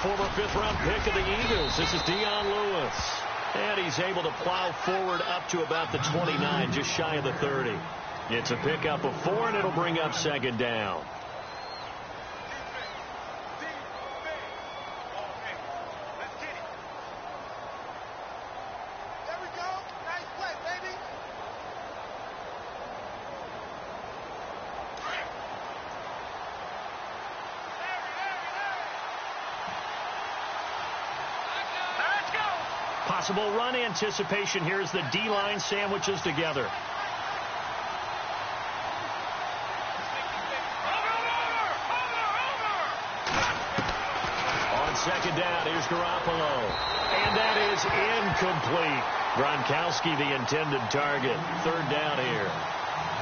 former fifth-round pick of the Eagles. This is Dion Lewis. And he's able to plow forward up to about the 29, just shy of the 30. It's a pickup of 4, and it'll bring up second down. Possible run anticipation here as the D-line sandwiches together. On second down, here's Garoppolo. And that is incomplete. Gronkowski, the intended target. Third down here.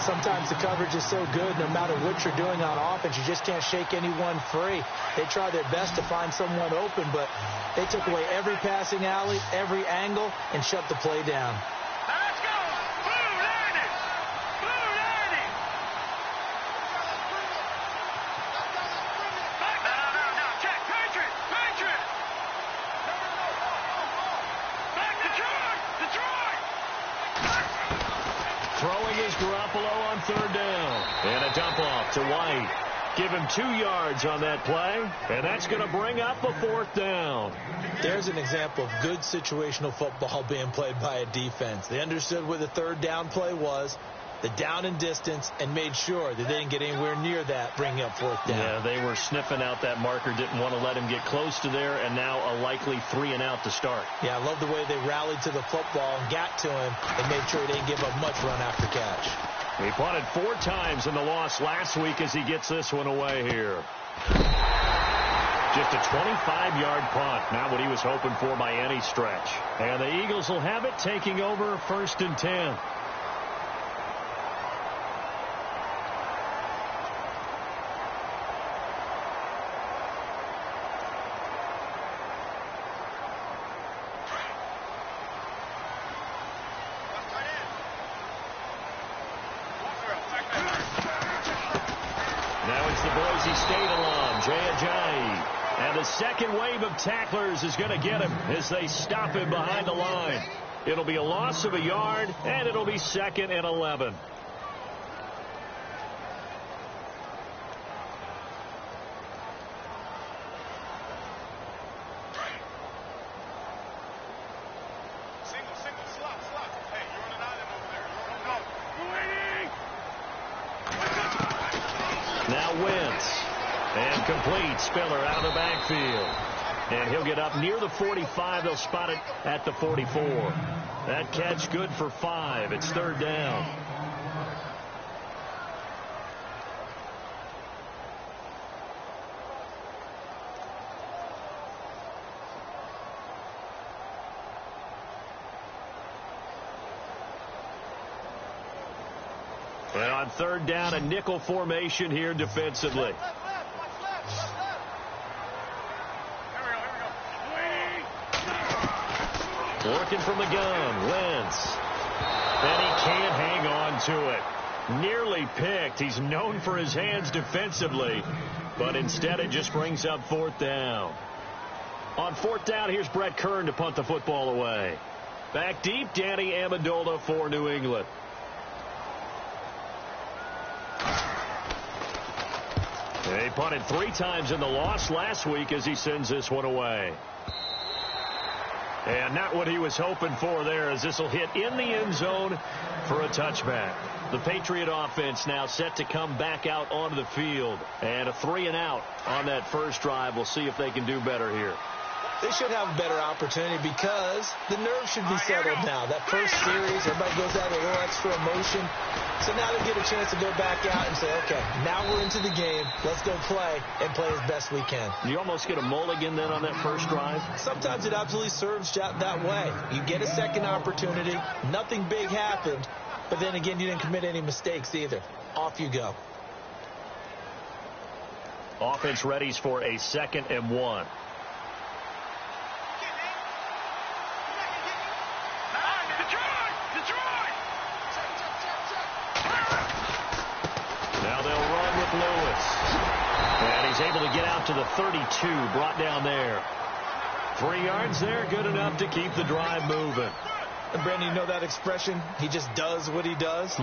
Sometimes the coverage is so good, no matter what you're doing on offense, you just can't shake anyone free. They try their best to find someone open, but they took away every passing alley, every angle, and shut the play down. Let's go! Blue 90! Blue 90! No. Check! Patriot! Patriot! Back Detroit! Throwing is Garoppolo on third down. And a dump off to White. Give him 2 yards on that play, and that's going to bring up a fourth down. There's an example of good situational football being played by a defense. They understood where the third down play was, the down and distance, and made sure that they didn't get anywhere near that, bringing up fourth down. Yeah, they were sniffing out that marker, didn't want to let him get close to there, and now a likely 3-and-out to start. Yeah, I love the way they rallied to the football and got to him and made sure they didn't give up much run after catch. He punted 4 times in the loss last week as he gets this one away here. Just a 25-yard punt, not what he was hoping for by any stretch. And the Eagles will have it, taking over 1st and 10. And the second wave of tacklers is going to get him as they stop him behind the line. It'll be a loss of a yard, and it'll be 2nd and 11. Single, slot. Hey, you're on an island over there. Go. Now Wentz. And complete. Spiller out of the backfield. And he'll get up near the 45. They'll spot it at the 44. That catch good for 5. It's third down. And on third down, a nickel formation here defensively. Working from the gun, Wentz. And he can't hang on to it. Nearly picked. He's known for his hands defensively, but instead it just brings up fourth down. On fourth down, here's Brett Kern to punt the football away. Back deep, Danny Amendola for New England. He punted 3 times in the loss last week as he sends this one away. And not what he was hoping for there, as this will hit in the end zone for a touchback. The Patriot offense now set to come back out onto the field. And a 3-and-out on that first drive. We'll see if they can do better here. They should have a better opportunity because the nerves should be settled now. That first series, everybody goes out a little extra emotion. So now they get a chance to go back out and say, okay, now we're into the game. Let's go play and play as best we can. You almost get a mulligan then on that first drive? Sometimes it absolutely serves that way. You get a second opportunity. Nothing big happened. But then again, you didn't commit any mistakes either. Off you go. Offense readies for a 2nd and 1. Now they'll run with Lewis. And he's able to get out to the 32, brought down there. 3 yards there, good enough to keep the drive moving. And Brandon, you know that expression? He just does what he does.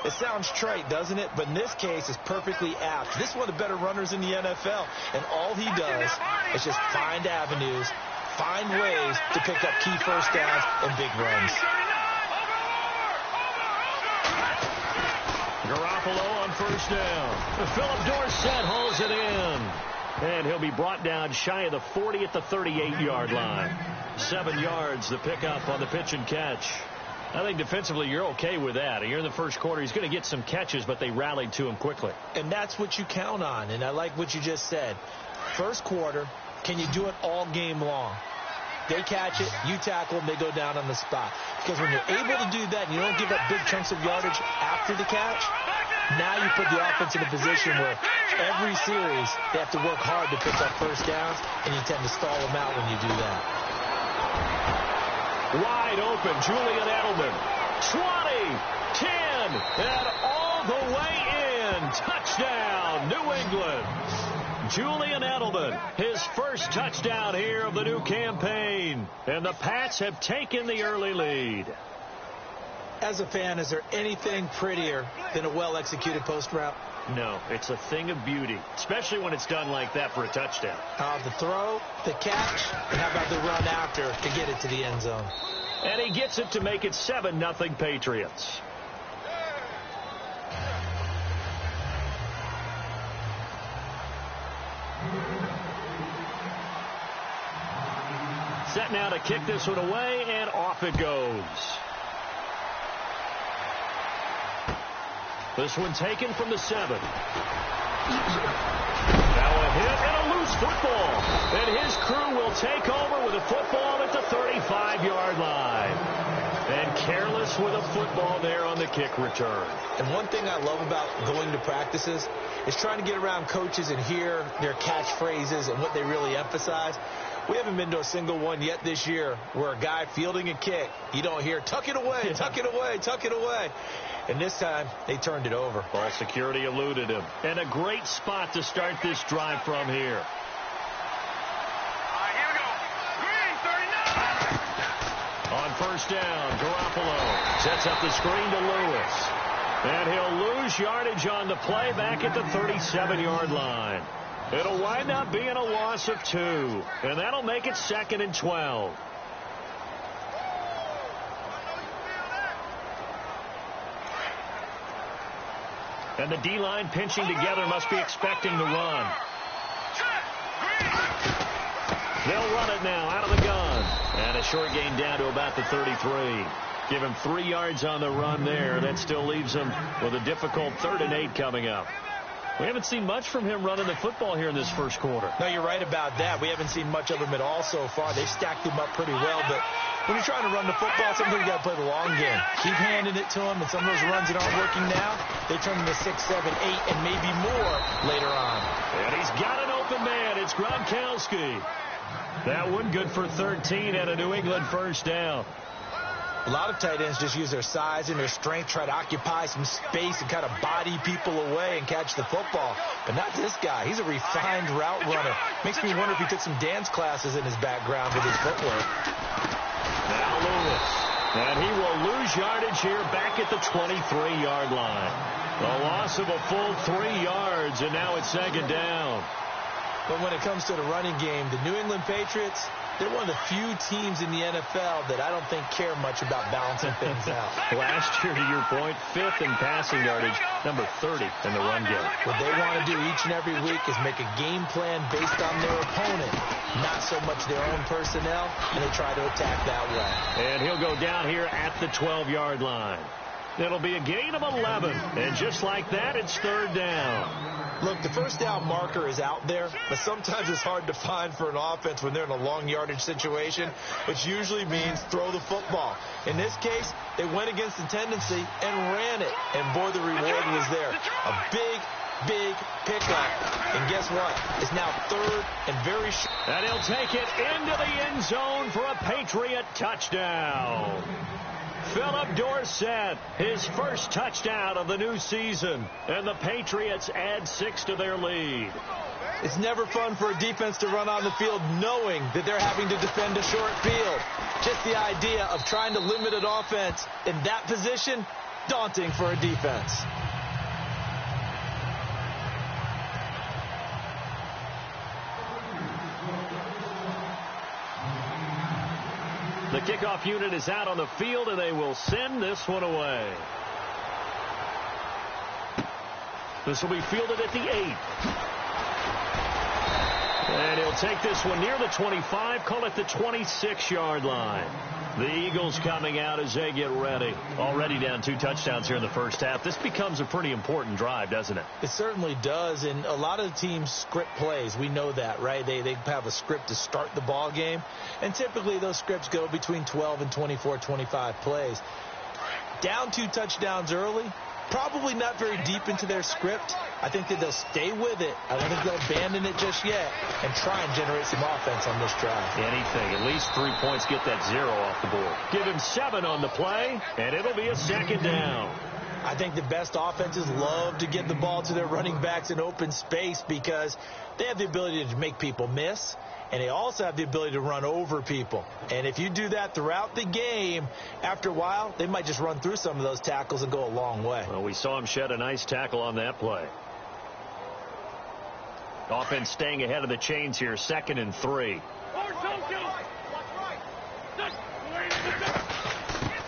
It sounds trite, doesn't it? But in this case, it's perfectly apt. This is one of the better runners in the NFL. And all he does is just find avenues, find ways to pick up key first downs and big runs. Garoppolo on first down. Philip Dorsett hauls it in. And he'll be brought down shy of the 40 at the 38-yard line. 7 yards, the pickup on the pitch and catch. I think defensively you're okay with that. Here in the first quarter, he's going to get some catches, but they rallied to him quickly. And that's what you count on, and I like what you just said. First quarter, can you do it all game long? They catch it, you tackle them, they go down on the spot. Because when you're able to do that and you don't give up big chunks of yardage after the catch, now you put the offense in a position where every series they have to work hard to pick up first downs, and you tend to stall them out when you do that. Wide open, Julian Edelman. 20, 10, and all the way in. Touchdown, New England. Julian Edelman, his first touchdown here of the new campaign. And the Pats have taken the early lead. As a fan, is there anything prettier than a well-executed post route? No, it's a thing of beauty, especially when it's done like that for a touchdown. The throw, the catch, and how about the run after to get it to the end zone? And he gets it to make it 7-0 Patriots. Set now to kick this one away, and off it goes. This one taken from the 7. Now a hit and a loose football. And his crew will take over with a football at the 35-yard line. And careless with a football there on the kick return. And one thing I love about going to practices is trying to get around coaches and hear their catchphrases and what they really emphasize. We haven't been to a single one yet this year where a guy fielding a kick, you don't hear, tuck it away, tuck it away, tuck it away. And this time, they turned it over. Ball security eluded him. And a great spot to start this drive from here. All right, here we go. Green, 39. On first down, Garoppolo sets up the screen to Lewis. And he'll lose yardage on the play back at the 37-yard line. It'll wind up being a loss of 2. And that'll make it 2nd and 12. And the D-line pinching together must be expecting the run. They'll run it now out of the gun. And a short gain down to about the 33. Give him 3 yards on the run there. That still leaves him with a difficult 3rd and 8 coming up. We haven't seen much from him running the football here in this first quarter. No, you're right about that. We haven't seen much of him at all so far. They've stacked him up pretty well, but when you're trying to run the football, sometimes you got to play the long game. Keep handing it to him, and some of those runs that aren't working now, they turn into 6, 7, 8, and maybe more later on. And he's got an open man. It's Gronkowski. That one good for 13 and a New England first down. A lot of tight ends just use their size and their strength, try to occupy some space and kind of body people away and catch the football. But not this guy. He's a refined route runner. Makes me wonder if he took some dance classes in his background with his footwork. Now Lewis. And he will lose yardage here back at the 23-yard line. A loss of a full 3 yards, and now it's 2nd down. But when it comes to the running game, the New England Patriots, they're one of the few teams in the NFL that I don't think care much about balancing things out. Last year, to your point, 5th in passing yardage, number 30 in the run game. What they want to do each and every week is make a game plan based on their opponent, not so much their own personnel, and they try to attack that way. And he'll go down here at the 12-yard line. It'll be a gain of 11, and just like that, it's 3rd down. Look, the first down marker is out there, but sometimes it's hard to find for an offense when they're in a long yardage situation, which usually means throw the football. In this case, they went against the tendency and ran it, and boy, the reward was there. A big pickup, and guess what? It's now 3rd and very short. And he'll take it into the end zone for a Patriot touchdown. Philip Dorsett, his first touchdown of the new season. And the Patriots add 6 to their lead. It's never fun for a defense to run on the field knowing that they're having to defend a short field. Just the idea of trying to limit an offense in that position, daunting for a defense. The kickoff unit is out on the field, and they will send this one away. This will be fielded at the 8. And he'll take this one near the 25, call it the 26-yard line. The Eagles coming out as they get ready. Already down 2 touchdowns here in the first half. This becomes a pretty important drive, doesn't it? It certainly does, and a lot of teams script plays. We know that, right? They have a script to start the ball game, and typically those scripts go between 12 and 24, 25 plays. Down 2 touchdowns early, probably not very deep into their script. I think that they'll stay with it. I don't think they'll abandon it just yet and try and generate some offense on this drive. Anything. At least 3 points, get that 0 off the board. Give him 7 on the play, and it'll be a 2nd down. I think the best offenses love to get the ball to their running backs in open space because they have the ability to make people miss, and they also have the ability to run over people. And if you do that throughout the game, after a while, they might just run through some of those tackles and go a long way. Well, we saw him shed a nice tackle on that play. Offense staying ahead of the chains here, 2nd and 3.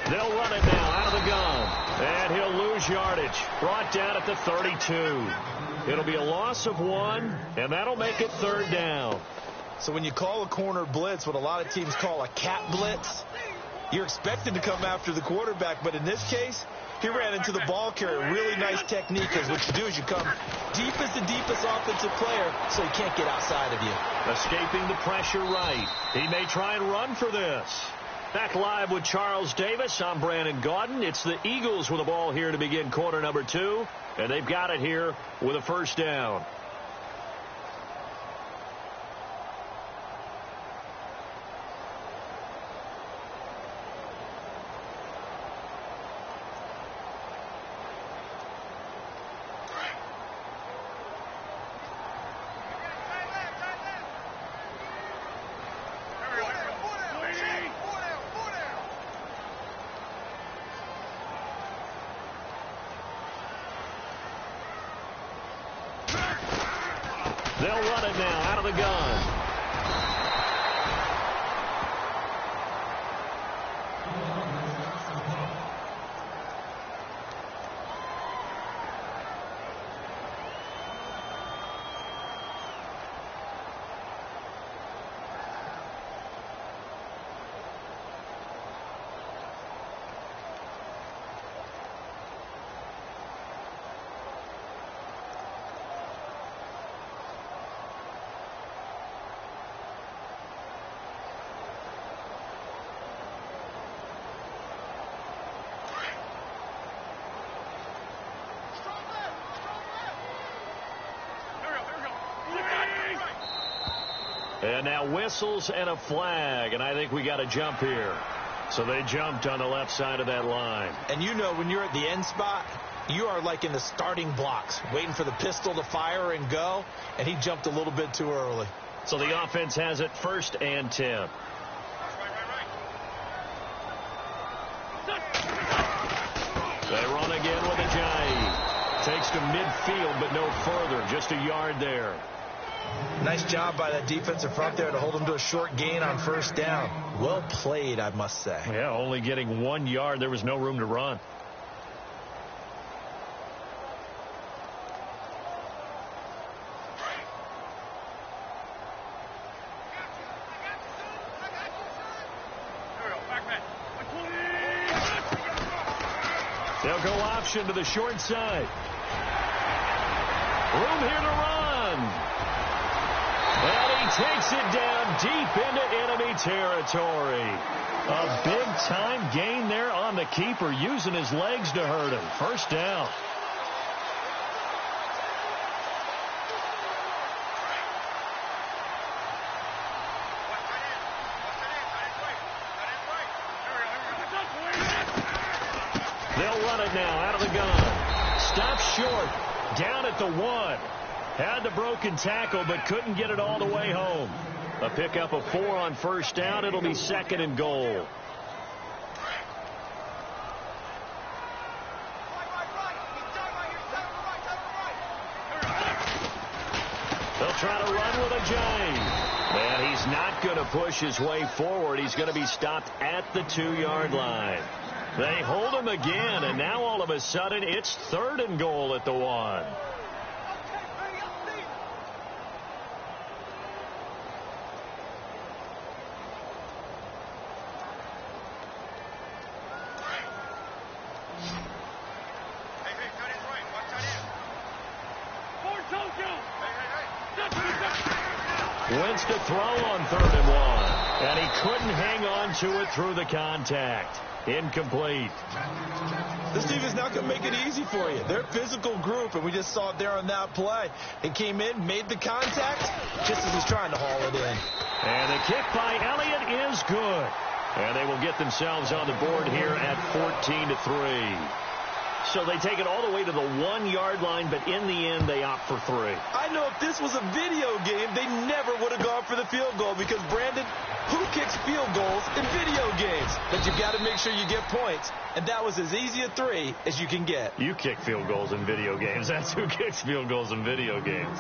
They'll run it now out of the gun. And he'll lose yardage. Brought down at the 32. It'll be a loss of 1, and that'll make it 3rd down. So when you call a corner blitz, what a lot of teams call a cat blitz, you're expected to come after the quarterback. But in this case, he ran into the ball carrier. Really nice technique, because what you do is you come deep as the deepest offensive player so he can't get outside of you. Escaping the pressure right. He may try and run for this. Back live with Charles Davis. I'm Brandon Gaudin. It's the Eagles with the ball here to begin quarter number 2. And they've got it here with a 1st down. They'll run it now out of the gun. And now whistles and a flag, and I think we got a jump here. So they jumped on the left side of that line. And you know when you're at the end spot, you are like in the starting blocks, waiting for the pistol to fire and go, and he jumped a little bit too early. So the offense has it 1st and 10. They run again with a jive. Takes to midfield, but no further. Just a yard there. Nice job by that defensive front there to hold him to a short gain on 1st down. Well played, I must say. Yeah, only getting 1 yard. There was no room to run. They'll go option to the short side. Room here to run. And he takes it down deep into enemy territory. A big-time gain there on the keeper, using his legs to hurt him. 1st down. run it now out of the gun. Stops short. Down at the 1. Had the broken tackle, but couldn't get it all the way home. A pickup of 4 on first down. It'll be 2nd and goal. They'll try to run with a J. And he's not going to push his way forward. He's going to be stopped at the 2-yard line. They hold him again, and now all of a sudden it's 3rd and goal at the 1. Wentz to throw on 3rd and 1. And he couldn't hang on to it through the contact. Incomplete. This defense not going to make it easy for you. They're a physical group, and we just saw it there on that play. He came in, made the contact, just as he's trying to haul it in. And the kick by Elliott is good. And they will get themselves on the board here at 14-3. So they take it all the way to the 1-yard line, but in the end, they opt for 3. I know if this was a video game, they never would have gone for the field goal because, Brandon, who kicks field goals in video games? But you've got to make sure you get points, and that was as easy a 3 as you can get. You kick field goals in video games. That's who kicks field goals in video games.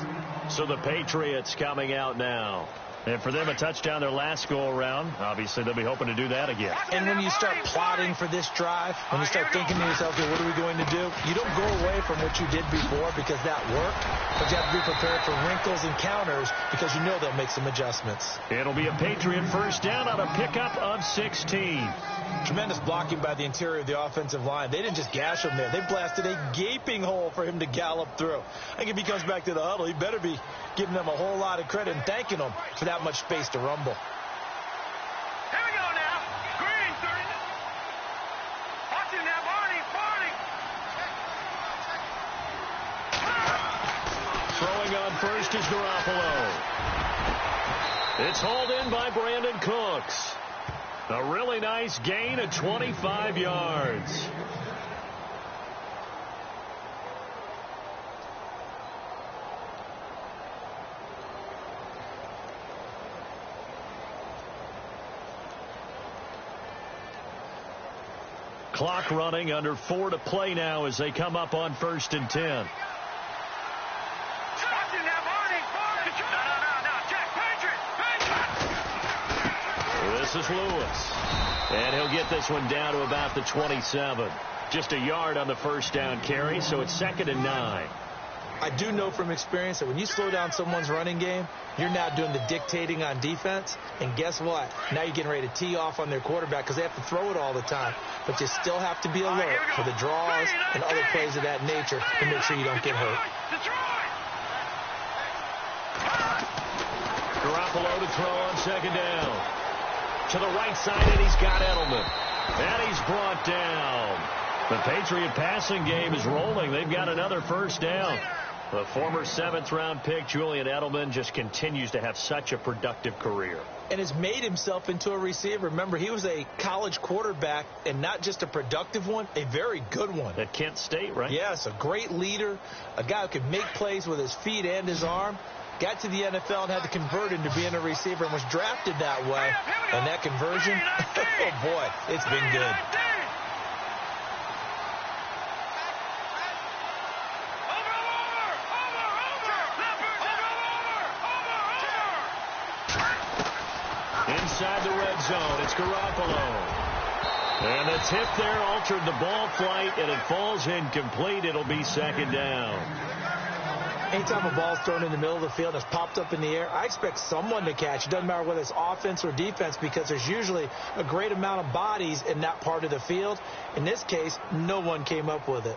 So the Patriots coming out now. And for them, a touchdown their last go-around. Obviously, they'll be hoping to do that again. And when you start plotting for this drive, when you start thinking to yourself, okay, what are we going to do? You don't go away from what you did before because that worked. But you have to be prepared for wrinkles and counters because you know they'll make some adjustments. It'll be a Patriot first down on a pickup of 16. Tremendous blocking by the interior of the offensive line. They didn't just gash him there. They blasted a gaping hole for him to gallop through. I think if he comes back to the huddle, he better be giving them a whole lot of credit and thanking them for that much space to rumble. Here we go now. Green. Watch it now, Barney. Throwing on first is Garoppolo. It's hauled in by Brandon Cooks. A really nice gain of 25 yards. Clock running, under 4 to play now as they come up on 1st and 10. This is Lewis. And he'll get this one down to about the 27. Just a yard on the first down carry, so it's 2nd and 9. I do know from experience that when you slow down someone's running game, you're now doing the dictating on defense. And guess what? Now you're getting ready to tee off on their quarterback because they have to throw it all the time. But you still have to be alert for the draws and other plays of that nature to make sure you don't get hurt. Garoppolo to throw on 2nd down. To the right side, and he's got Edelman. And he's brought down. The Patriot passing game is rolling. They've got another first down. The former 7th-round pick, Julian Edelman, just continues to have such a productive career. And has made himself into a receiver. Remember, he was a college quarterback, and not just a productive one, a very good one. At Kent State, right? Yes, a great leader, a guy who could make plays with his feet and his arm. Got to the NFL and had to convert into being a receiver and was drafted that way. And that conversion, oh boy, it's been good. Inside the red zone, it's Garoppolo. And the tip there altered the ball flight, and it falls incomplete. It'll be 2nd down. Anytime a ball's thrown in the middle of the field and it's popped up in the air, I expect someone to catch. It doesn't matter whether it's offense or defense because there's usually a great amount of bodies in that part of the field. In this case, no one came up with it.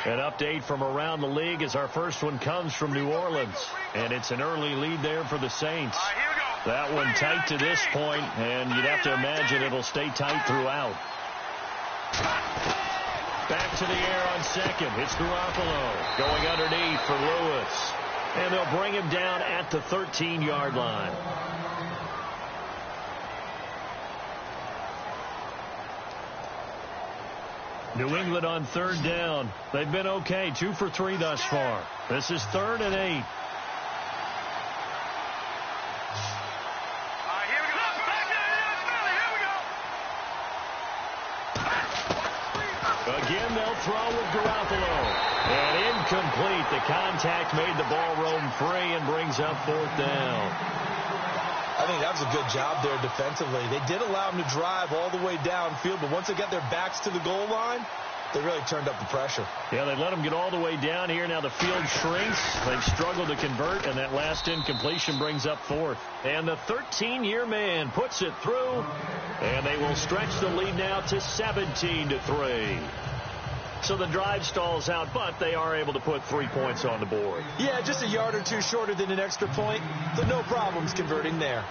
An update from around the league as our first one comes from New Orleans. And it's an early lead there for the Saints. That one tight to this point, and you'd have to imagine it'll stay tight throughout. Back to the air on 2nd. It's Garoppolo going underneath for Lewis. And they'll bring him down at the 13-yard line. New England on third down. They've been okay, 2 for 3 thus far. This is 3rd and 8. Again, they'll throw with Garoppolo. And incomplete. The contact made the ball roam free and brings up 4th down. I think that was a good job there defensively. They did allow them to drive all the way downfield, but once they got their backs to the goal line, they really turned up the pressure. Yeah, they let them get all the way down here. Now the field shrinks. They've struggled to convert, and that last incompletion brings up 4th. And the 13-year man puts it through, and they will stretch the lead now to 17-3. So the drive stalls out, but they are able to put 3 points on the board. Yeah, just a yard or two shorter than an extra point, so no problems converting there.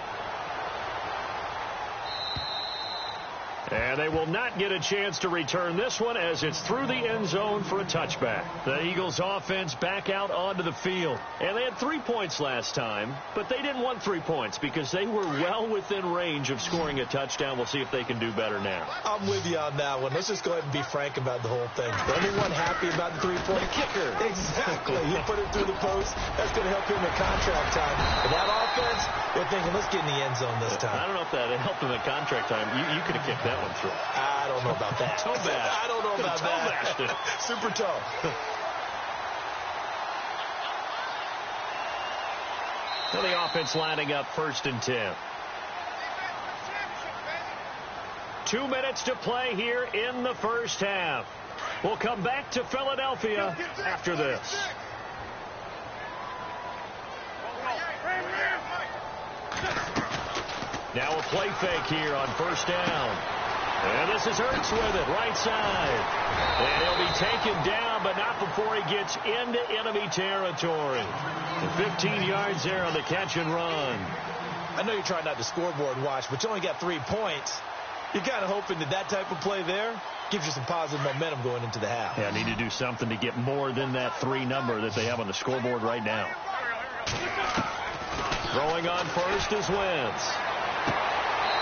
And they will not get a chance to return this one as it's through the end zone for a touchback. The Eagles offense back out onto the field. And they had 3 points last time, but they didn't want 3 points because they were well within range of scoring a touchdown. We'll see if they can do better now. I'm with you on that one. Let's just go ahead and be frank about the whole thing. The only one happy about the 3-point kicker. Exactly. He put it through the post. That's going to help him at contract time. But that offense, they're thinking, let's get in the end zone this time. I don't know if that helped him at contract time. You could have kicked that one through. I don't know about that. Toe bash. I don't know about that. Super toe. So the offense lining up 1st and 10. 2 minutes to play here in the first half. We'll come back to Philadelphia after this. Now a play fake here on 1st down. And this is Hurts with it, right side. And he'll be taken down, but not before he gets into enemy territory. And 15 yards there on the catch and run. I know you're trying not to scoreboard watch, but you only got 3 points. You're kind of hoping that that type of play there gives you some positive momentum going into the half. Yeah, need to do something to get more than that 3 number that they have on the scoreboard right now. Throwing on first is Wentz.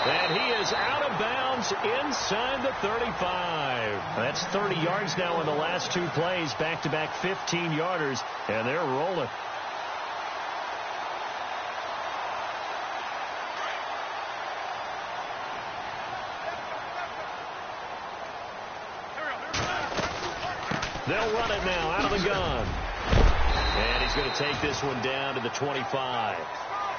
And he is out of bounds inside the 35. That's 30 yards now in the last 2 plays, back-to-back 15-yarders, and they're rolling. They'll run it now out of the gun. And he's going to take this one down to the 25.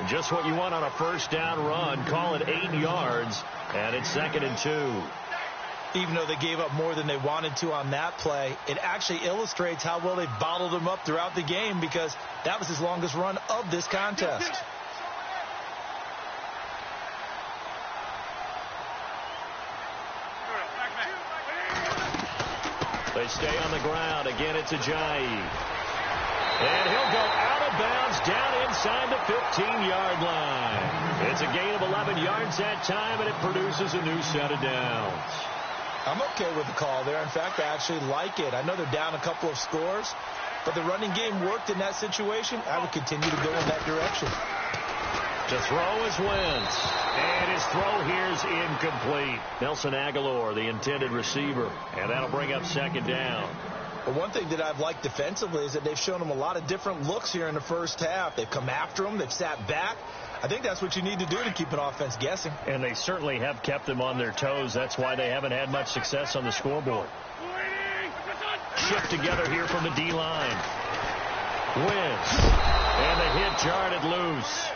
Just what you want on a 1st down run. Call it 8 yards, and it's 2nd and 2. Even though they gave up more than they wanted to on that play, it actually illustrates how well they bottled him up throughout the game because that was his longest run of this contest. They stay on the ground. Again, it's Ajayi. And he'll go out of bounds down inside the 15-yard line. It's a gain of 11 yards that time, and it produces a new set of downs. I'm okay with the call there. In fact, I actually like it. I know they're down a couple of scores, but the running game worked in that situation. I would continue to go in that direction. To throw is Wentz. And his throw here is incomplete. Nelson Aguilar, the intended receiver. And that'll bring up 2nd down. But one thing that I've liked defensively is that they've shown them a lot of different looks here in the first half. They've come after them. They've sat back. I think that's what you need to do to keep an offense guessing. And they certainly have kept them on their toes. That's why they haven't had much success on the scoreboard. Shift together here from the D-line. Wentz. And the hit jarred loose.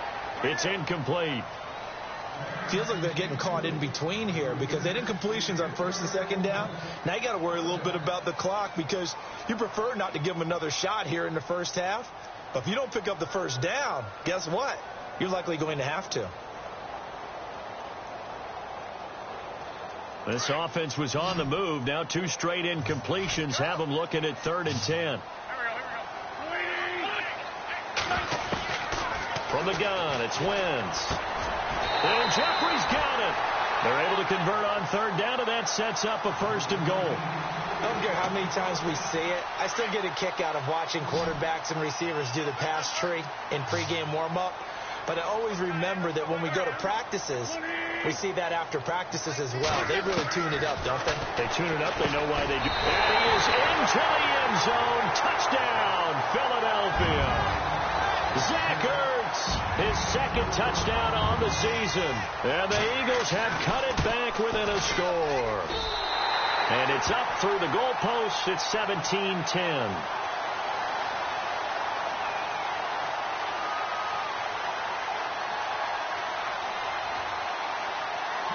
It's incomplete. Feels like they're getting caught in between here because they didn't completions on 1st and 2nd down. Now you got to worry a little bit about the clock because you prefer not to give them another shot here in the first half. But if you don't pick up the 1st down, guess what? You're likely going to have to. This offense was on the move. Now 2 straight incompletions have them looking at 3rd and 10. From the gun, it's Wentz. And Jeffrey's got it. They're able to convert on 3rd down, and that sets up a 1st and goal. I don't care how many times we see it. I still get a kick out of watching quarterbacks and receivers do the pass tree in pregame warm-up. But I always remember that when we go to practices, we see that after practices as well. They really tune it up, don't they? They tune it up. They know why they do. And he is into the end zone. Touchdown, Philadelphia. Zach Ertz, his second touchdown on the season. And the Eagles have cut it back within a score. And it's up through the goalposts. It's 17-10.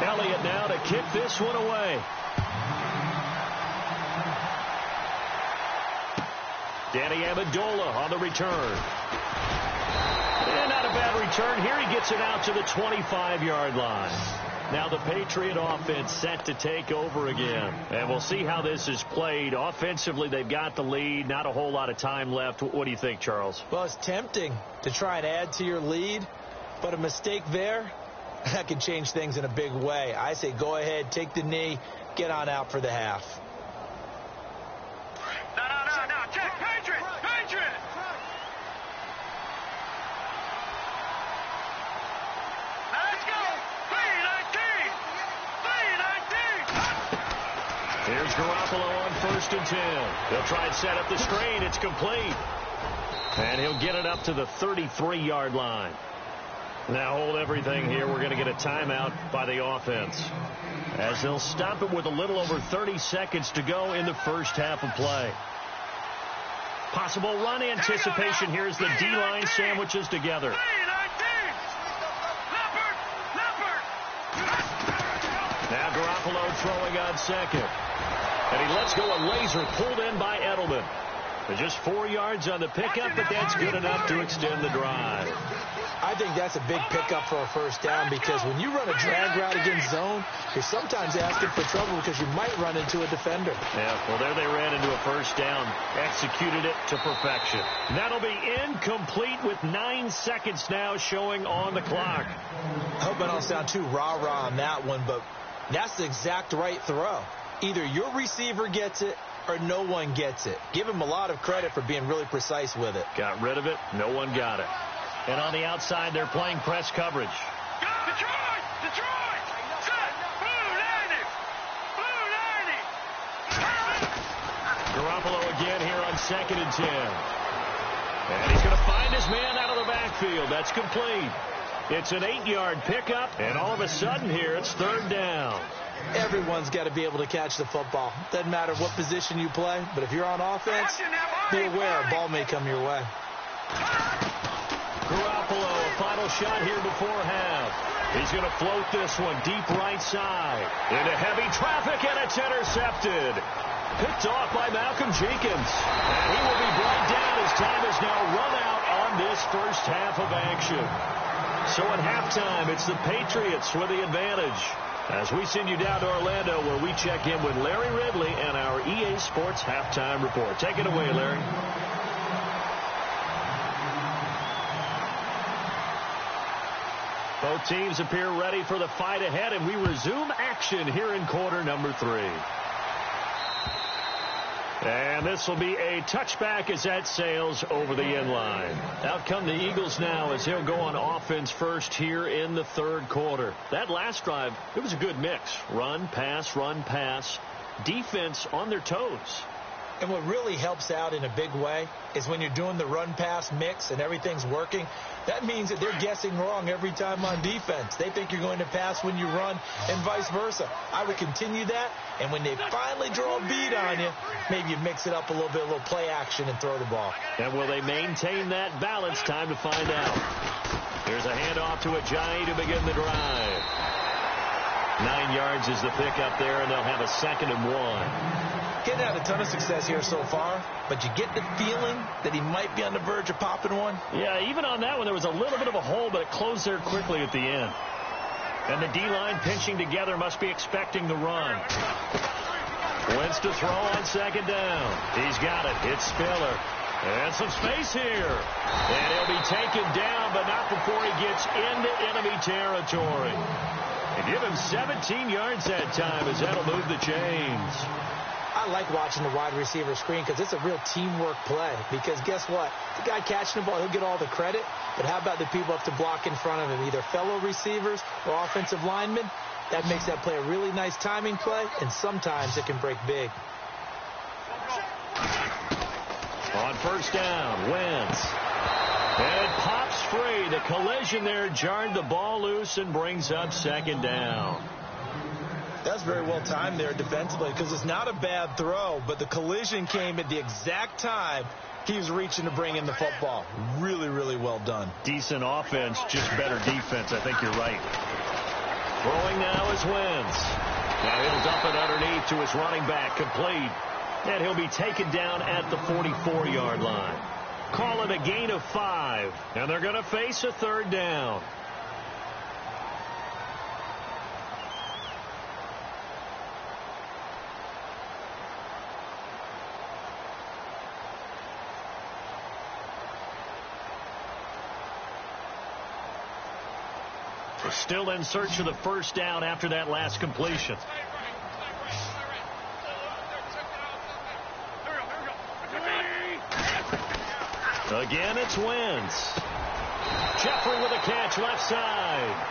Elliott now to kick this one away. Danny Amendola on the return. And not a bad return. Here he gets it out to the 25-yard line. Now the Patriot offense set to take over again. And we'll see how this is played. Offensively, they've got the lead. Not a whole lot of time left. What do you think, Charles? Well, it's tempting to try and add to your lead, but a mistake there, that can change things in a big way. I say go ahead, take the knee, get on out for the half. No. Check. Patriot. Let's go. 3-19. Here's Garoppolo on 1st and 10. They'll try and set up the screen. It's complete. And he'll get it up to the 33-yard line. Now hold everything here. We're going to get a timeout by the offense, as they'll stop it with a little over 30 seconds to go in the first half of play. Possible run anticipation. Here's the D-line sandwiches together. Now Garoppolo throwing on second. And he lets go a laser pulled in by Edelman. Just 4 yards on the pickup, but that's good enough to extend the drive. I think that's a big pickup for a first down, because when you run a drag route against zone, you're sometimes asking for trouble because you might run into a defender. Yeah, well, there they ran into a first down, executed it to perfection. That'll be incomplete with 9 seconds now showing on the clock. I hope I don't sound too rah-rah on that one, but that's the exact right throw. Either your receiver gets it or no one gets it. Give him a lot of credit for being really precise with it. Got rid of it. No one got it. And on the outside, they're playing press coverage. Detroit! Set! Blue 90! Garoppolo again here on 2nd and 10. And he's going to find his man out of the backfield. That's complete. It's an 8-yard pickup, and all of a sudden here, it's 3rd down. Everyone's got to be able to catch the football. Doesn't matter what position you play, but if you're on offense, be aware a ball may come your way. Garoppolo, a final shot here before half. He's going to float this one deep right side. Into heavy traffic, and it's intercepted. Picked off by Malcolm Jenkins. And he will be brought down as time is now run out on this first half of action. So at halftime, it's the Patriots with the advantage, as we send you down to Orlando, where we check in with Larry Ridley and our EA Sports Halftime Report. Take it away, Larry. Both teams appear ready for the fight ahead, and we resume action here in quarter number 3. And this will be a touchback as that sails over the end line. Out come the Eagles now, as they'll go on offense first here in the 3rd quarter. That last drive, it was a good mix. Run, pass, defense on their toes. And what really helps out in a big way is when you're doing the run-pass mix and everything's working, that means that they're guessing wrong every time on defense. They think you're going to pass when you run and vice versa. I would continue that, and when they finally draw a bead on you, maybe you mix it up a little play action and throw the ball. And will they maintain that balance? Time to find out. Here's a handoff to Ajayi to begin the drive. 9 yards is the pickup there, and they'll have a 2nd and 1. Getting had a ton of success here so far, but you get the feeling that he might be on the verge of popping one. Yeah, even on that one, there was a little bit of a hole, but it closed there quickly at the end. And the D-line pinching together must be expecting the run. Wentz to throw on 2nd down. He's got it. It's Spiller. And some space here. And he'll be taken down, but not before he gets into enemy territory. And give him 17 yards that time, as that'll move the chains. I like watching the wide receiver screen because it's a real teamwork play. Because guess what? The guy catching the ball, he'll get all the credit. But how about the people up to block in front of him, either fellow receivers or offensive linemen? That makes that play a really nice timing play, and sometimes it can break big. On first down, Wentz. And it pops free. The collision there jarred the ball loose and brings up second down. That's very well timed there defensively because it's not a bad throw, but the collision came at the exact time he was reaching to bring in the football. Really, really well done. Decent offense, just better defense. I think you're right. Throwing now is Wentz. Now he'll dump it underneath to his running back, complete. And he'll be taken down at the 44-yard line. Call it a gain of 5, and they're going to face a third down. Still in search of the first down after that last completion. Again, it's Wentz. Jeffrey with a catch left side.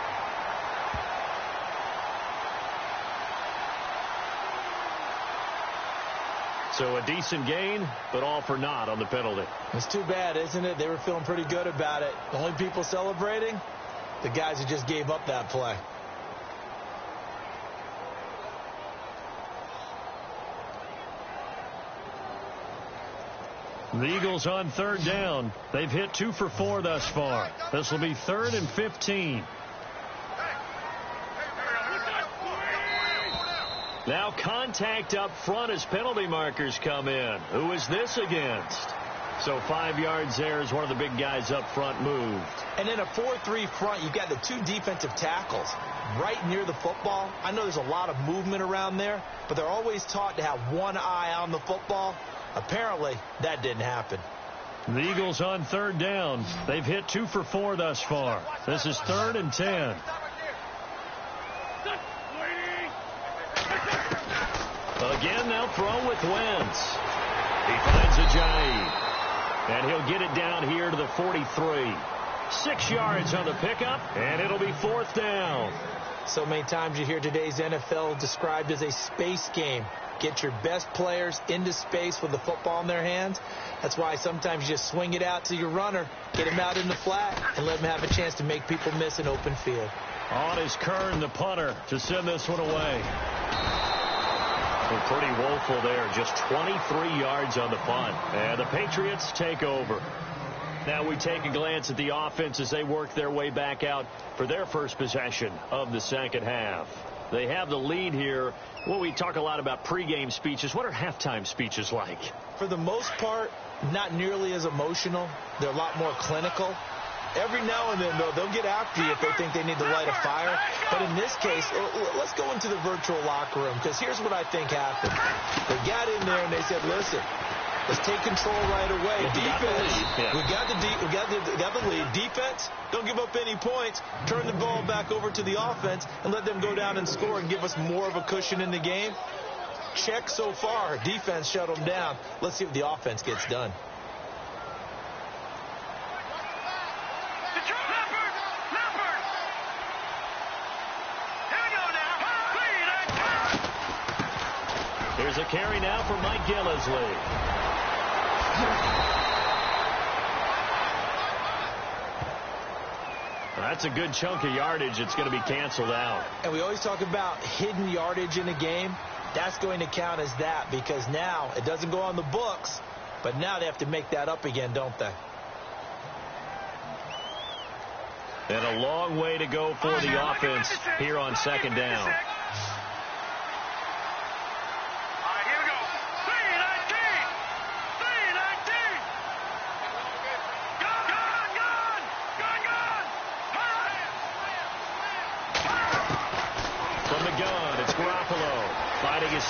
So a decent gain, but all for naught on the penalty. It's too bad, isn't it? They were feeling pretty good about it. The only people celebrating, the guys who just gave up that play. The Eagles on third down. They've hit 2 for 4 thus far. This will be 3rd and 15. Now contact up front as penalty markers come in. Who is this against? So 5 yards there as one of the big guys up front moved. And in a 4-3 front, you've got the 2 defensive tackles right near the football. I know there's a lot of movement around there, but they're always taught to have one eye on the football. Apparently, that didn't happen. The Eagles on third down. They've hit 2 for 4 thus far. This is 3rd and 10. Again, they'll throw with Wentz. He finds Ajayi. And he'll get it down here to the 43. 6 yards on the pickup, and it'll be 4th down. So many times you hear today's NFL described as a space game. Get your best players into space with the football in their hands. That's why sometimes you just swing it out to your runner, get him out in the flat, and let him have a chance to make people miss an open field. On is Kern, the punter, to send this one away. Well, pretty woeful there. Just 23 yards on the punt. And the Patriots take over. Now we take a glance at the offense as they work their way back out for their first possession of the second half. They have the lead here. Well, we talk a lot about pregame speeches. What are halftime speeches like? For the most part, not nearly as emotional. They're a lot more clinical. Every now and then, though, they'll get after you if they think they need to light a fire. But in this case, let's go into the virtual locker room, because here's what I think happened. They got in there and they said, listen, let's take control right away. Defense, we got the lead. Defense, don't give up any points. Turn the ball back over to the offense and let them go down and score and give us more of a cushion in the game. Check so far. Defense shut them down. Let's see what the offense gets done. Here's a carry now for Mike Gillisley. That's a good chunk of yardage. It's going to be canceled out. And we always talk about hidden yardage in a game. That's going to count as that, because now it doesn't go on the books, but now they have to make that up again, don't they? And a long way to go for the offense here on second down.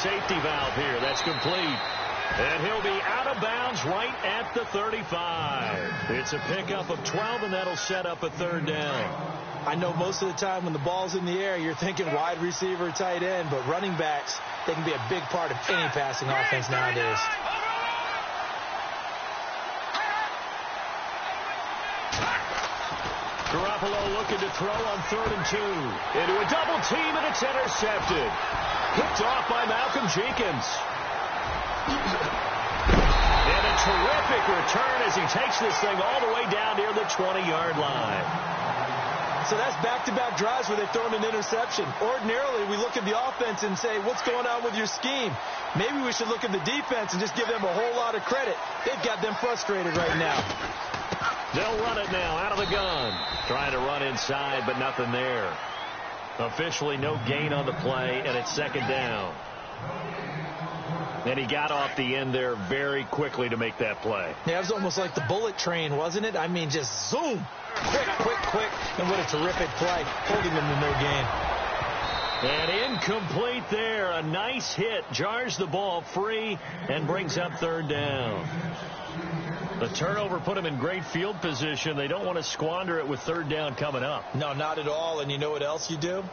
Safety valve here. That's complete. And he'll be out of bounds right at the 35. It's a pickup of 12, and that'll set up a third down. I know most of the time when the ball's in the air, you're thinking wide receiver, tight end, but running backs, they can be a big part of any passing offense nowadays. Garoppolo looking to throw on 3rd and 2. Into a double team, and it's intercepted. Picked off by Malcolm Jenkins. And a terrific return as he takes this thing all the way down near the 20-yard line. So that's back-to-back drives where they've thrown an interception. Ordinarily, we look at the offense and say, what's going on with your scheme? Maybe we should look at the defense and just give them a whole lot of credit. They've got them frustrated right now. They'll run it now out of the gun. Trying to run inside, but nothing there. Officially no gain on the play, and it's 2nd down. And he got off the end there very quickly to make that play. Yeah, it was almost like the bullet train, wasn't it? I mean, just zoom. Quick. And what a terrific play. Holding them to no gain. And incomplete there. A nice hit. Jars the ball free and brings up 3rd down. The turnover put him in great field position. They don't want to squander it with 3rd down coming up. No, not at all. And you know what else you do?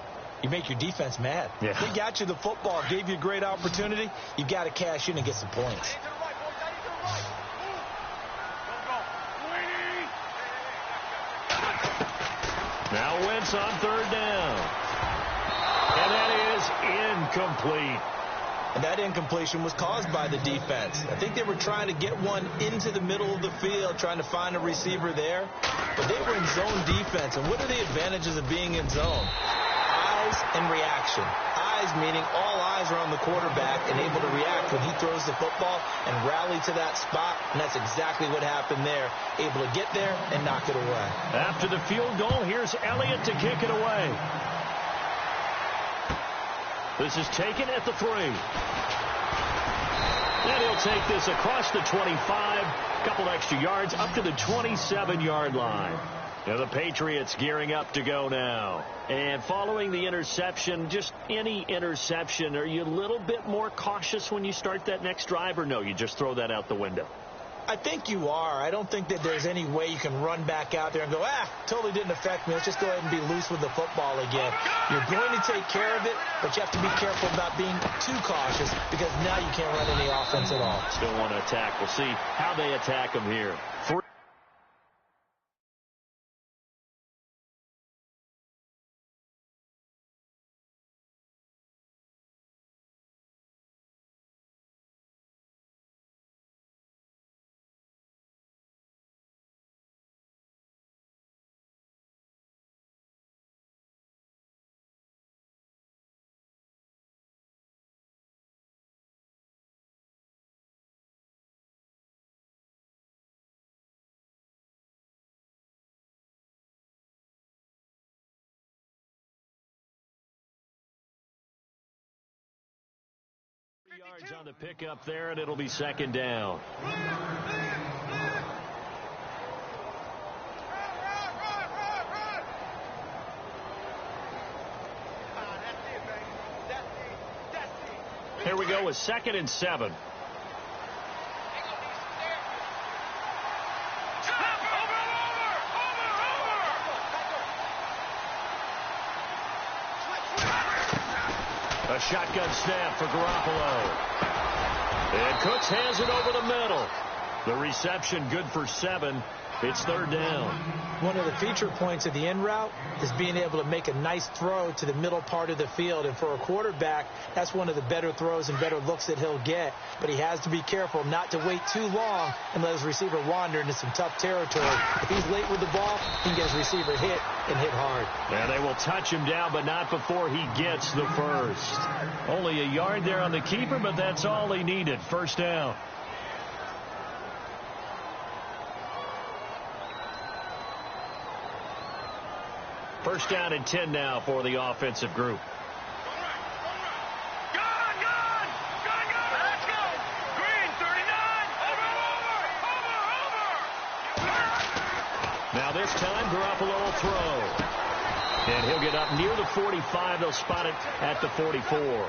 You make your defense mad. Yeah. They got you the football, gave you a great opportunity. You've got to cash in and get some points. Now Wentz on 3rd down. And that is incomplete. And that incompletion was caused by the defense. I think they were trying to get one into the middle of the field, trying to find a receiver there. But they were in zone defense. And what are the advantages of being in zone? Eyes and reaction. Eyes meaning all eyes are on the quarterback and able to react when he throws the football and rally to that spot. And that's exactly what happened there. Able to get there and knock it away. After the field goal, here's Elliott to kick it away. This is taken at the 3. And he'll take this across the 25. A couple extra yards up to the 27-yard line. Now the Patriots gearing up to go now. And following the interception, just any interception, are you a little bit more cautious when you start that next drive, or no, you just throw that out the window? I think you are. I don't think that there's any way you can run back out there and go, totally didn't affect me. Let's just go ahead and be loose with the football again. You're going to take care of it, but you have to be careful about being too cautious because now you can't run any offense at all. Still want to attack. We'll see how they attack them here. Yards on the pickup there, and it'll be 2nd down. Here we go with 2nd and 7. A shotgun snap for Garoppolo. And Cooks has it over the middle. The reception good for 7. It's 3rd down. One of the feature points of the in route is being able to make a nice throw to the middle part of the field. And for a quarterback, that's one of the better throws and better looks that he'll get. But he has to be careful not to wait too long and let his receiver wander into some tough territory. If he's late with the ball, he can get his receiver hit and hit hard. And they will touch him down, but not before he gets the first. Only a yard there on the keeper, but that's all he needed. 1st down. First down and 10 now for the offensive group. Let's go. Green, 39. Over. Now this time, Garoppolo will throw. And he'll get up near the 45. They'll spot it at the 44.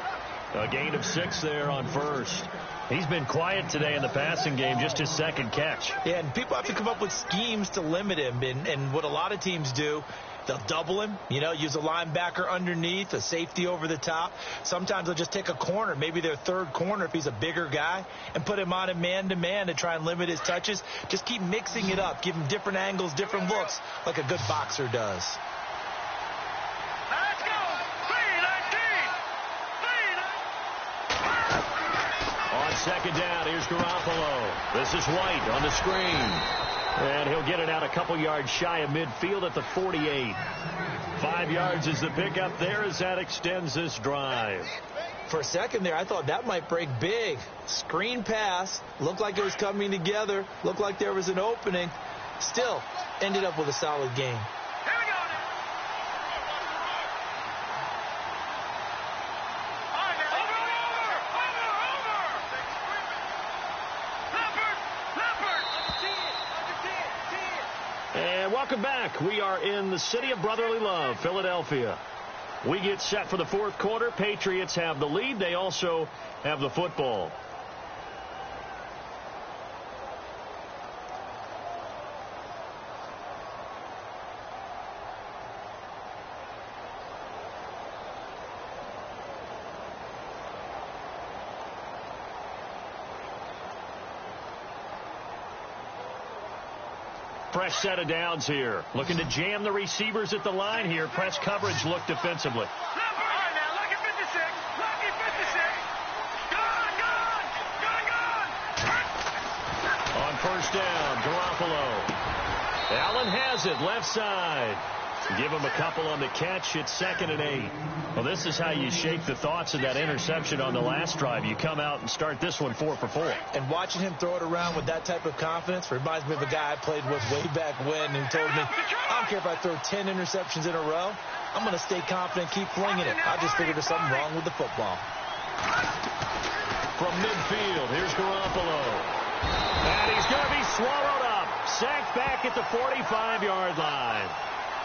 A gain of 6 there on first. He's been quiet today in the passing game, just his second catch. Yeah, and people have to come up with schemes to limit him. And what a lot of teams do, they'll double him, use a linebacker underneath, a safety over the top. Sometimes they'll just take a corner, maybe their third corner if he's a bigger guy, and put him on a man-to-man to try and limit his touches. Just keep mixing it up, give him different angles, different looks, like a good boxer does. Let's go. 3-19. On second down, here's Garoppolo. This is White on the screen. And he'll get it out a couple yards shy of midfield at the 48. 5 yards is the pickup there as that extends this drive. For a second there, I thought that might break big. Screen pass, looked like it was coming together, looked like there was an opening. Still, ended up with a solid game. Here we go. And welcome back. We are in the city of brotherly love, Philadelphia. We get set for the fourth quarter. Patriots have the lead. They also have the football. Fresh set of downs here. Looking to jam the receivers at the line here. Press coverage look defensively. All right, now, lucky 56. Lucky 56. Gone. On first down, Garoppolo. Allen has it, left side. Give him a couple on the catch. It's 2nd and 8. Well, this is how you shake the thoughts of that interception on the last drive. You come out and start this one 4 for 4. And watching him throw it around with that type of confidence reminds me of a guy I played with way back when who told me, I don't care if I throw 10 interceptions in a row. I'm going to stay confident, keep flinging it. I just figured there's something wrong with the football. From midfield, here's Garoppolo. And he's going to be swallowed up. Sacked back at the 45-yard line.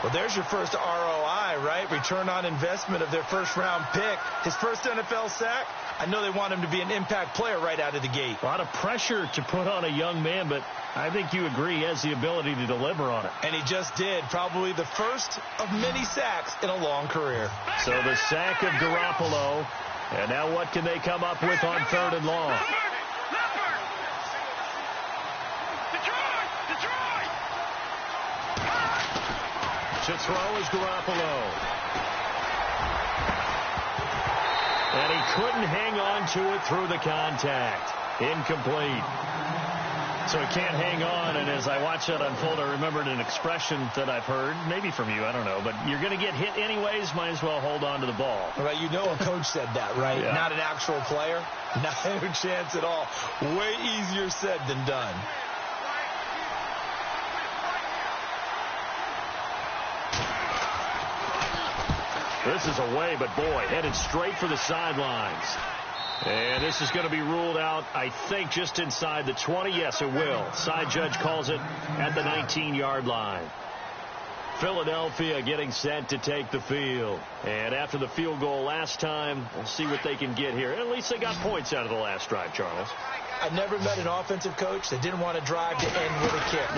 Well, there's your first ROI, right? Return on investment of their first-round pick. His first NFL sack. I know they want him to be an impact player right out of the gate. A lot of pressure to put on a young man, but I think you agree he has the ability to deliver on it. And he just did. Probably the first of many sacks in a long career. So the sack of Garoppolo. And now what can they come up with on 3rd and long? To throw is Garoppolo. And he couldn't hang on to it through the contact. Incomplete. So he can't hang on, and as I watch that unfold, I remembered an expression that I've heard, maybe from you, I don't know, but you're going to get hit anyways, might as well hold on to the ball. Right, you know a coach said that, right? Yeah. Not an actual player. No chance at all. Way easier said than done. This is away, but boy, headed straight for the sidelines. And this is going to be ruled out, I think, just inside the 20. Yes, it will. Side judge calls it at the 19-yard line. Philadelphia getting set to take the field. And after the field goal last time, we'll see what they can get here. At least they got points out of the last drive, Charles. I've never met an offensive coach that didn't want to drive to end with a kick.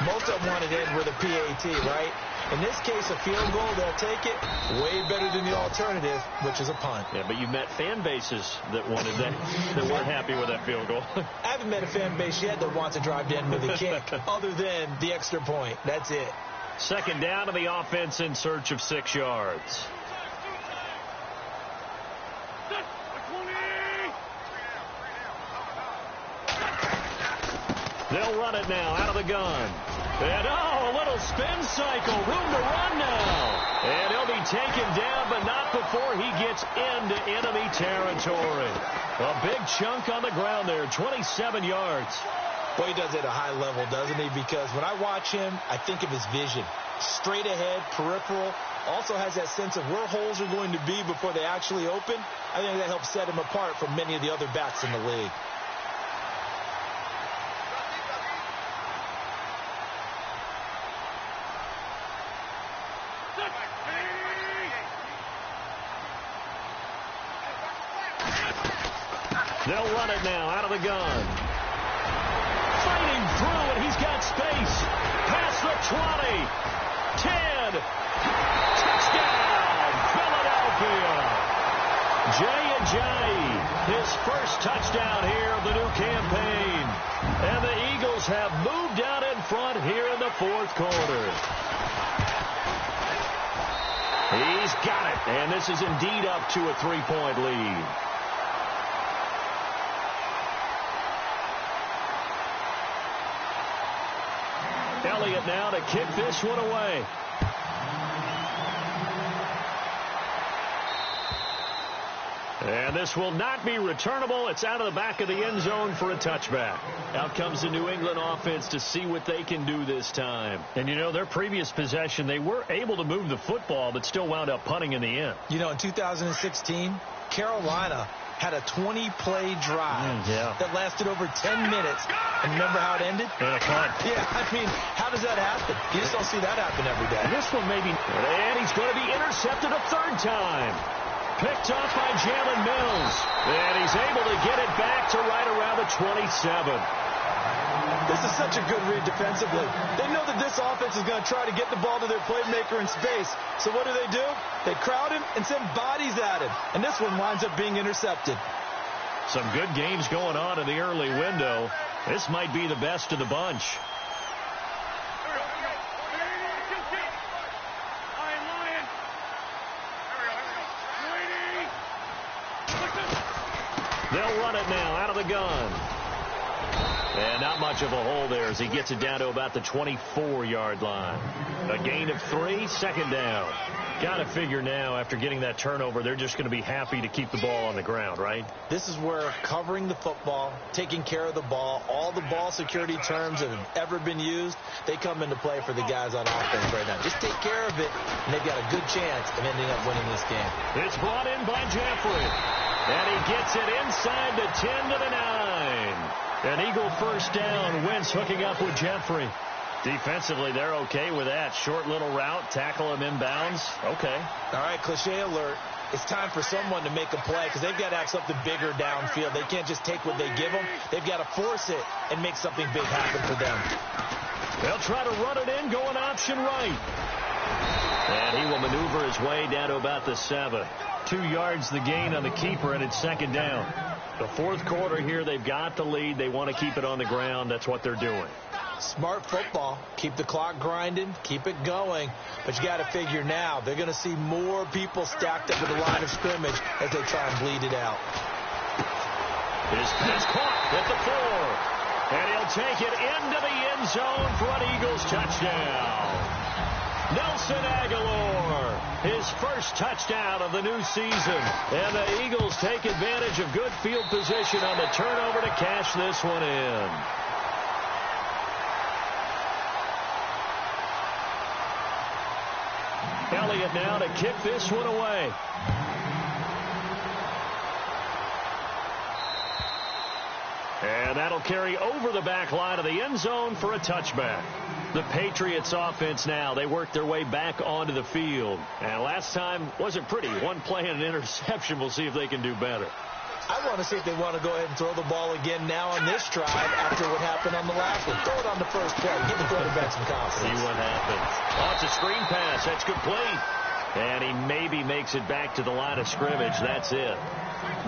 Most of them want to end with a PAT, right? In this case, a field goal, they'll take it. Way better than the alternative, which is a punt. Yeah, but you've met fan bases that wanted that, that weren't happy with that field goal. I haven't met a fan base yet that wants to drive to end with a kick, other than the extra point. That's it. 2nd down to the offense in search of 6 yards. They'll run it now out of the gun. And, a little spin cycle. Room to run now. And he'll be taken down, but not before he gets into enemy territory. A big chunk on the ground there, 27 yards. Well, he does it at a high level, doesn't he? Because when I watch him, I think of his vision. Straight ahead, peripheral. Also has that sense of where holes are going to be before they actually open. I think that helps set him apart from many of the other backs in the league. They'll run it now out of the gun. Fighting through, and he's got space. Past the 20. 10. Touchdown, Philadelphia. Jay Ajayi, his first touchdown here of the new campaign. And the Eagles have moved out in front here in the fourth quarter. He's got it, and this is indeed up to a 3-point lead. Elliott now to kick this one away. And this will not be returnable. It's out of the back of the end zone for a touchback. Out comes the New England offense to see what they can do this time. And, you know, their previous possession, they were able to move the football, but still wound up punting in the end. You know, in 2016, Carolina had a 20-play drive that lasted over 10 minutes. And remember how it ended? And a punt. Yeah, I mean, how does that happen? You just don't see that happen every day. And this one maybe. And he's going to be intercepted a third time. Picked off by Jalen Mills. And he's able to get it back to right around the 27. This is such a good read defensively. They know that this offense is going to try to get the ball to their playmaker in space. So what do? They crowd him and send bodies at him. And this one winds up being intercepted. Some good games going on in the early window. This might be the best of the bunch. They'll run it now out of the gun. And not much of a hole there as he gets it down to about the 24-yard line. A gain of 3, second down. Got to figure now after getting that turnover, they're just going to be happy to keep the ball on the ground, right? This is where covering the football, taking care of the ball, all the ball security terms that have ever been used, they come into play for the guys on offense right now. Just take care of it, and they've got a good chance of ending up winning this game. It's brought in by Jeffrey. And he gets it inside the 10 to the 9. An Eagle first down. Wentz hooking up with Jeffrey. Defensively, they're okay with that. Short little route, tackle him inbounds. Okay. All right, cliche alert. It's time for someone to make a play because they've got to have something bigger downfield. They can't just take what they give them. They've got to force it and make something big happen for them. They'll try to run it in, going option right. And he will maneuver his way down to about the 7. 2 yards the gain on the keeper, and it's second down. The fourth quarter here, they've got the lead. They want to keep it on the ground. That's what they're doing. Smart football. Keep the clock grinding. Keep it going. But you got to figure now, they're going to see more people stacked up at the line of scrimmage as they try and bleed it out. His pass caught at the 4. And he'll take it into the end zone for an Eagles touchdown. Nelson Aguilar, his first touchdown of the new season. And the Eagles take advantage of good field position on the turnover to cash this one in. Elliott now to kick this one away. And that'll carry over the back line of the end zone for a touchback. The Patriots offense now, they work their way back onto the field. And last time wasn't pretty. One play and an interception. We'll see if they can do better. I want to see if they want to go ahead and throw the ball again now on this drive after what happened on the last one. Throw it on the first play. Give the quarterback some confidence. See what happens. Oh, it's a screen pass. That's complete. And he maybe makes it back to the line of scrimmage. That's it.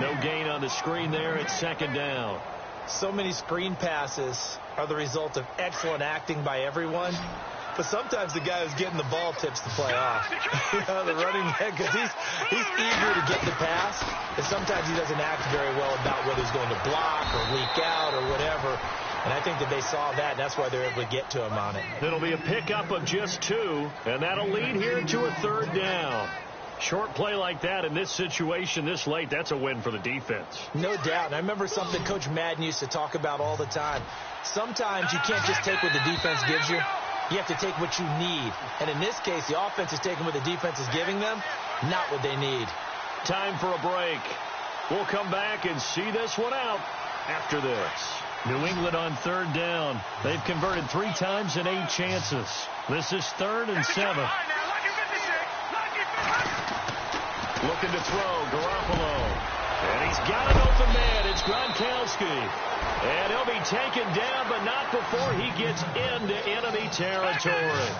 No gain on the screen there. It's second down. So many screen passes are the result of excellent acting by everyone. But sometimes the guy who's getting the ball tips the play off. You know, the running back, because he's eager to get the pass. And sometimes he doesn't act very well about whether he's going to block or leak out or whatever. And I think that they saw that, and that's why they're able to get to him on it. It'll be a pickup of just 2, and that'll lead here to a third down. Short play like that in this situation this late, that's a win for the defense. No doubt. And I remember something Coach Madden used to talk about all the time. Sometimes you can't just take what the defense gives you. You have to take what you need. And in this case, the offense is taking what the defense is giving them, not what they need. Time for a break. We'll come back and see this one out after this. New England on third down. They've converted 3 times in 8 chances. This is 3rd and 7. Look at Looking to throw, Garoppolo. And he's got an open man. It's Gronkowski. And he'll be taken down, but not before he gets into enemy territory.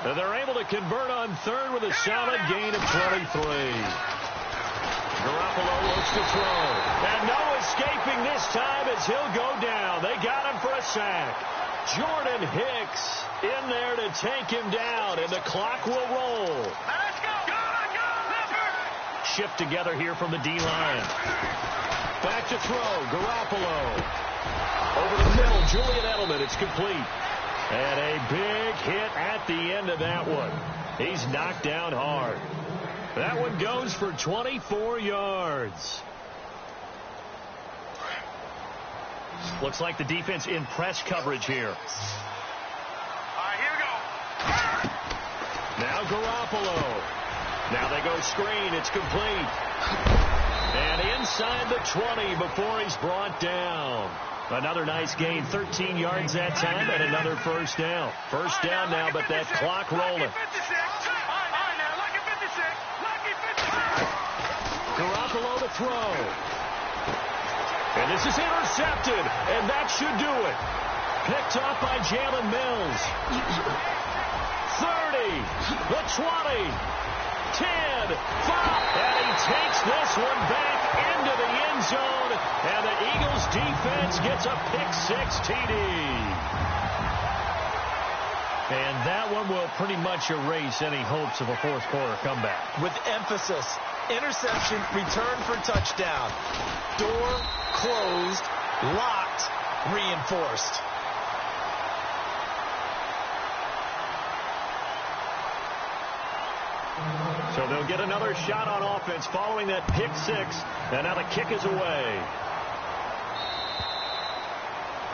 And they're able to convert on third with a solid gain of 23. Garoppolo looks to throw. And no escaping this time as he'll go down. They got him for a sack. Jordan Hicks in there to take him down, and the clock will roll. Let's go. Go, Leopard. Shift together here from the D-line. Back to throw. Garoppolo. Over the middle, Julian Edelman. It's complete. And a big hit at the end of that one. He's knocked down hard. That one goes for 24 yards. Looks like the defense in press coverage here. All right, here we go. Now Garoppolo. Now they go screen. It's complete. And inside the 20 before he's brought down. Another nice gain, 13 yards that time, and another first down. First down now, but that clock rolling. Garoppolo to throw. And this is intercepted, and that should do it. Picked off by Jalen Mills. 30, the 20, 10, 5, and he takes this one back into the end zone, and the Eagles defense gets a pick-6 TD. And that one will pretty much erase any hopes of a fourth-quarter comeback. With emphasis, interception, return for touchdown. Door closed, locked, reinforced. So they'll get another shot on offense following that pick-6, and now the kick is away.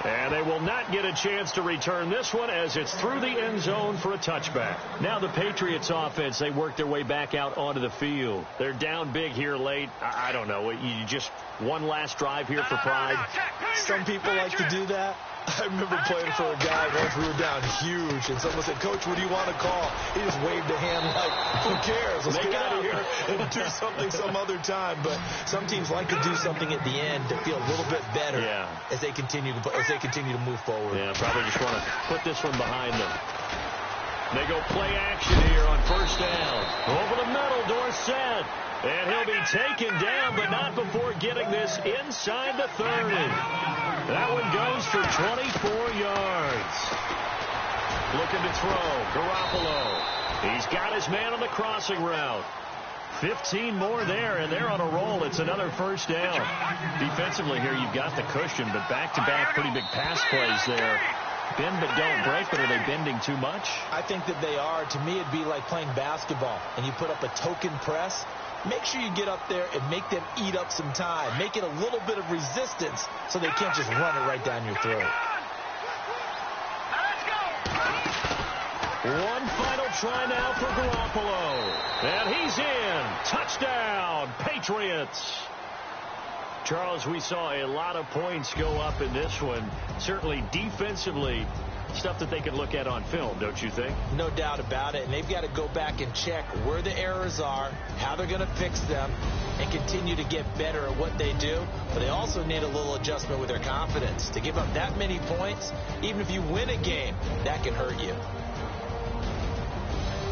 And they will not get a chance to return this one as it's through the end zone for a touchback. Now the Patriots offense, they work their way back out onto the field. They're down big here late. I don't know. You just one last drive here for pride. Some people like to do that. I remember playing for a guy once we were down huge, and someone said, "Coach, what do you want to call?" He just waved a hand like, "Who cares? Let's get out of here and do something some other time." But some teams like to do something at the end to feel a little bit better as they continue to move forward. Yeah, probably just want to put this one behind them. They go play action here on first down. Over the middle, Dorsett. And he'll be taken down, but not before getting this inside the 30. That one goes for 24 yards. Looking to throw. Garoppolo. He's got his man on the crossing route. 15 more there, and they're on a roll. It's another first down. Defensively here, you've got the cushion, but back-to-back pretty big pass plays there. Bend but don't break, but are they bending too much? I think that they are. To me, it'd be like playing basketball, and you put up a token press. Make sure you get up there and make them eat up some time. Make it a little bit of resistance so they can't just run it right down your throat. One final try now for Garoppolo. And he's in. Touchdown, Patriots. Charles, we saw a lot of points go up in this one. Certainly defensively, stuff that they can look at on film, don't you think? No doubt about it. And they've got to go back and check where the errors are, how they're going to fix them, and continue to get better at what they do. But they also need a little adjustment with their confidence. To give up that many points, even if you win a game, that can hurt you.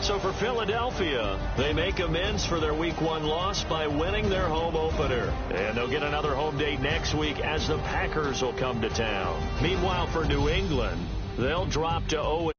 So for Philadelphia, they make amends for their Week 1 loss by winning their home opener. And they'll get another home date next week as the Packers will come to town. Meanwhile, for New England, they'll drop to 0.